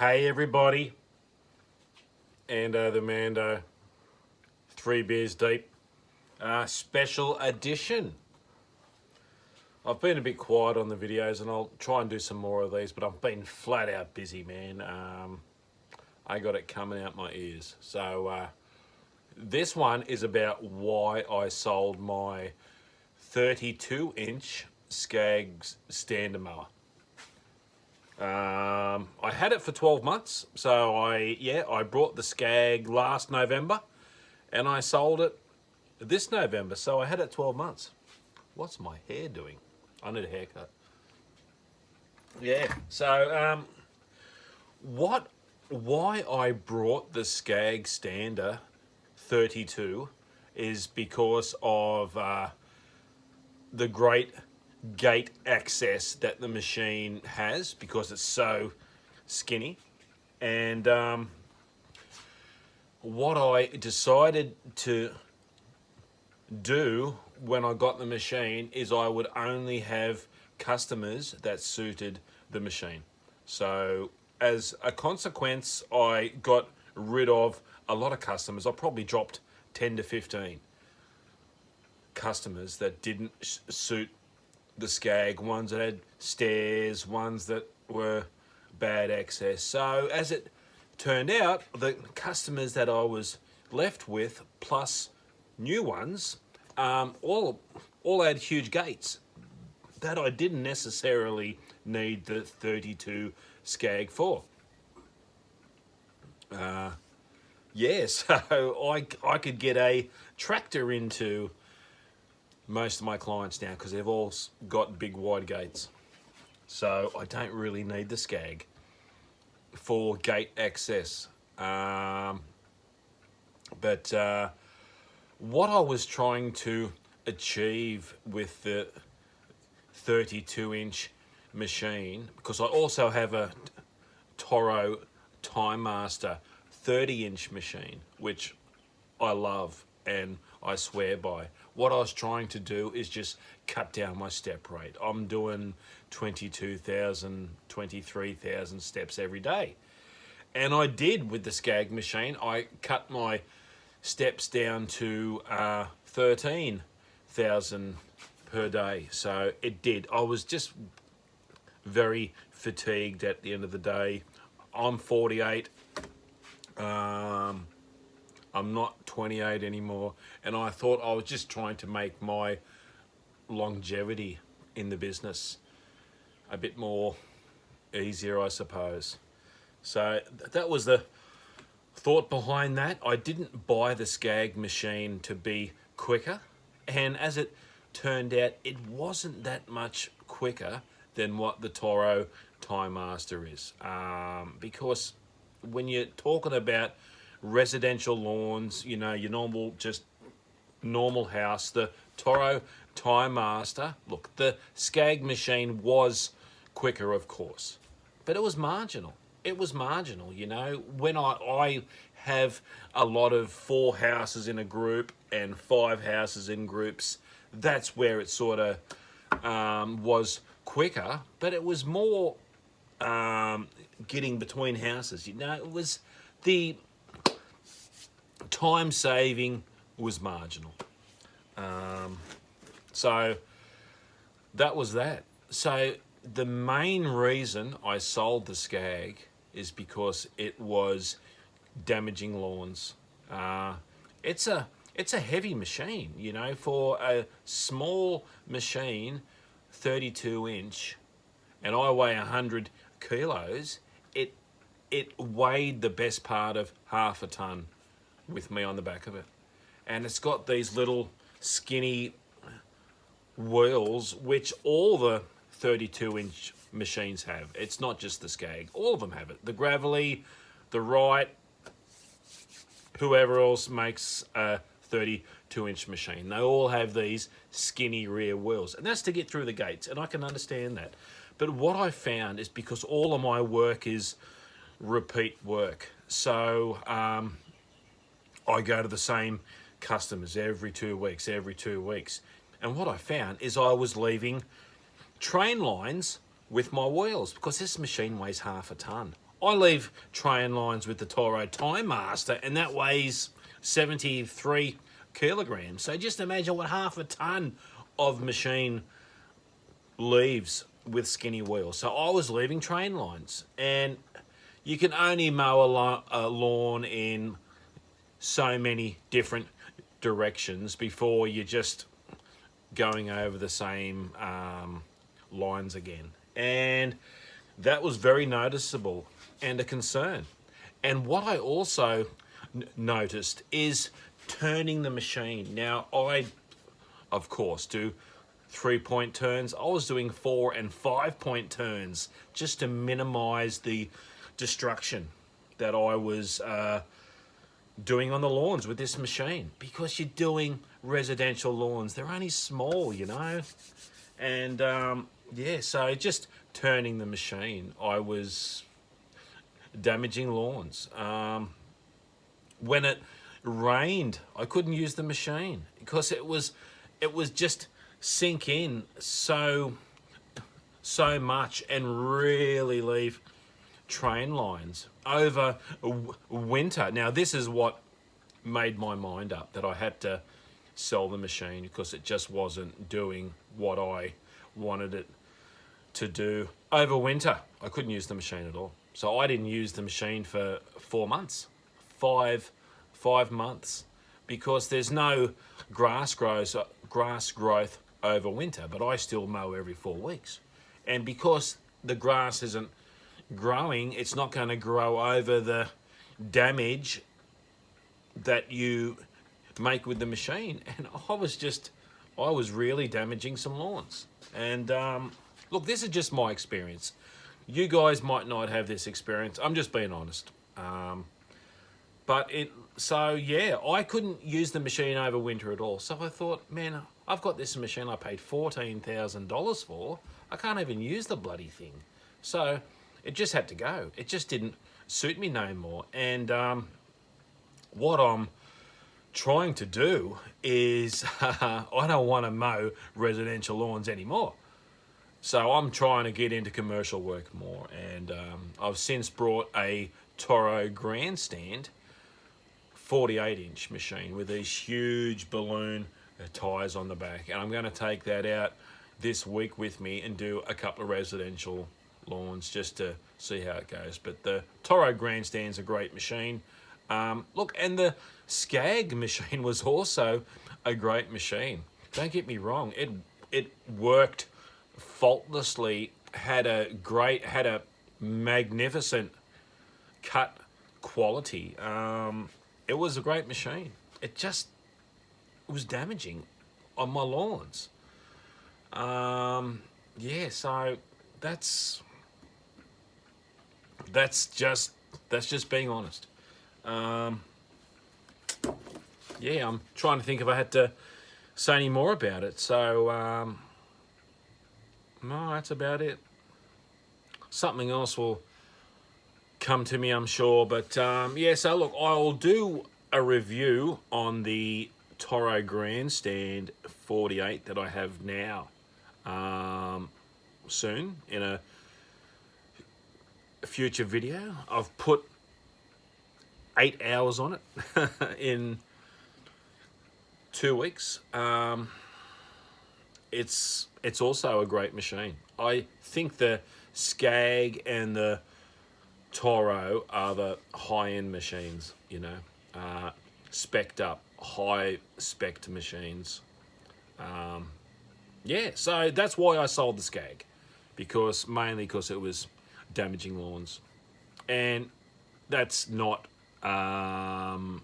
Hey everybody, Ando the Mando, 3 beers deep, special edition. I've been a bit quiet on the videos and I'll try and do some more of these, but I've been flat out busy, man. I got it coming out my ears. So this one is about why I sold my 32-inch Scag stander mower. I had it for 12 months, so I brought the Scag last November and I sold it this November, so I had it 12 months. What's my hair doing? I need a haircut. Yeah, so why I brought the Scag stander 32 is because of the great gate access that the machine has, because it's so skinny. And what I decided to do when I got the machine is I would only have customers that suited the machine. So as a consequence, I got rid of a lot of customers. I probably dropped 10 to 15 customers that didn't suit the Scag, ones that had stairs, ones that were bad access. So as it turned out, the customers that I was left with, plus new ones, all had huge gates that I didn't necessarily need the 32 Scag for. Yeah, so I could get a tractor into most of my clients now because they've all got big wide gates. So I don't really need the Scag for gate access. But what I was trying to achieve with the 32-inch machine, because I also have a Toro Time Master 30-inch machine, which I love and I swear by. What I was trying to do is just cut down my step rate. I'm doing 22,000, 23,000 steps every day. And I did with the Scag machine. I cut my steps down to 13,000 per day. So it did. I was just very fatigued at the end of the day. I'm 48. I'm not 28 anymore, and I thought I was just trying to make my longevity in the business a bit more easier, I suppose. So that was the thought behind that. I didn't buy the Scag machine to be quicker, and as it turned out, it wasn't that much quicker than what the Toro Time Master is, because when you're talking about residential lawns, you know, your normal house, the Toro Time Master, look, the Scag machine was quicker, of course, but it was marginal. It was marginal, you know. When I have a lot of 4 houses in a group and 5 houses in groups, that's where it sort of was quicker, but it was more getting between houses, you know. It was the time saving was marginal. So that was that. So the main reason I sold the Scag is because it was damaging lawns. It's a heavy machine, you know, for a small machine, 32-inch, and I weigh 100 kilos. It weighed the best part of half a ton with me on the back of it. And it's got these little skinny wheels, which all the 32-inch machines have. It's not just the Scag. All of them have it. The Gravelly, the Wright, whoever else makes a 32-inch machine. They all have these skinny rear wheels. And that's to get through the gates, and I can understand that. But what I found is, because all of my work is repeat work, so I go to the same customers every 2 weeks. And what I found is I was leaving train lines with my wheels, because this machine weighs half a ton. I leave train lines with the Toro Time Master, and that weighs 73 kilograms. So just imagine what half a ton of machine leaves with skinny wheels. So I was leaving train lines, and you can only mow a lawn in so many different directions before you're just going over the same lines again. And that was very noticeable and a concern. And what I also noticed is turning the machine. Now, I, of course, do 3-point turns. I was doing 4 and 5-point turns just to minimize the destruction that I was doing on the lawns with this machine, because you're doing residential lawns. They're only small, you know. And yeah, so just turning the machine, I was damaging lawns. When it rained, I couldn't use the machine because it was just sink in so much and really leave train lines over winter. Now, this is what made my mind up, that I had to sell the machine because it just wasn't doing what I wanted it to do over winter. I couldn't use the machine at all. So I didn't use the machine for 4 months, five months, because there's no grass growth over winter, but I still mow every 4 weeks. And because the grass isn't growing, it's not going to grow over the damage that you make with the machine. And I was really damaging some lawns. And look, this is just my experience. You guys might not have this experience. I'm just being honest. So yeah, I couldn't use the machine over winter at all. So I thought, man, I've got this machine I paid $14,000 for. I can't even use the bloody thing. So it just had to go. It just didn't suit me no more. And what I'm trying to do is I don't want to mow residential lawns anymore. So I'm trying to get into commercial work more. And I've since brought a Toro Grandstand 48-inch machine with these huge balloon tires on the back. And I'm going to take that out this week with me and do a couple of residential lawns just to see how it goes. But the Toro Grandstand's a great machine. Look, and the Scag machine was also a great machine. Don't get me wrong, it worked faultlessly, had a magnificent cut quality. It was a great machine. It was damaging on my lawns. Yeah, so that's just being honest. Yeah, I'm trying to think if I had to say any more about it. So no, that's about it. Something else will come to me, I'm sure. But yeah, so look, I'll do a review on the Toro Grandstand 48 that I have now soon in a future video. I've put 8 hours on it in 2 weeks. It's also a great machine. I think the Scag and the Toro are the high-end machines, you know, spec'd up, high-spec'd machines. Yeah, so that's why I sold the Scag, mainly because it was damaging lawns. And that's not, I'm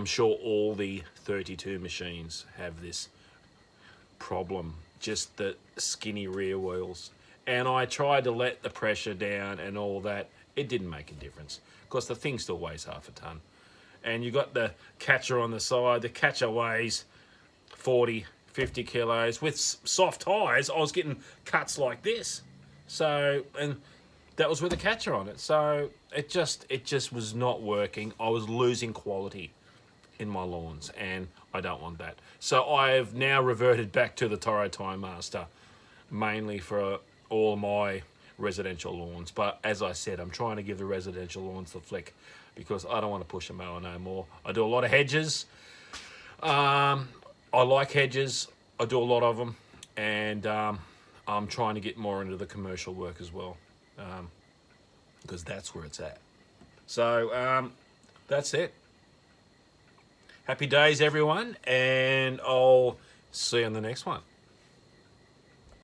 sure all the 32 machines have this problem, just the skinny rear wheels. And I tried to let the pressure down and all that. It didn't make a difference because the thing still weighs half a ton. And you got the catcher on the side. The catcher weighs 40, 50 kilos. With soft tires, I was getting cuts like this. So, and that was with a catcher on it. So it just was not working. I was losing quality in my lawns, and I don't want that. So I've now reverted back to the Toro Time Master, mainly for all my residential lawns. But as I said, I'm trying to give the residential lawns the flick because I don't want to push a mower no more. I do a lot of hedges. I like hedges. I do a lot of them, and I'm trying to get more into the commercial work as well, because that's where it's at. So that's it. Happy days, everyone, and I'll see you on the next one.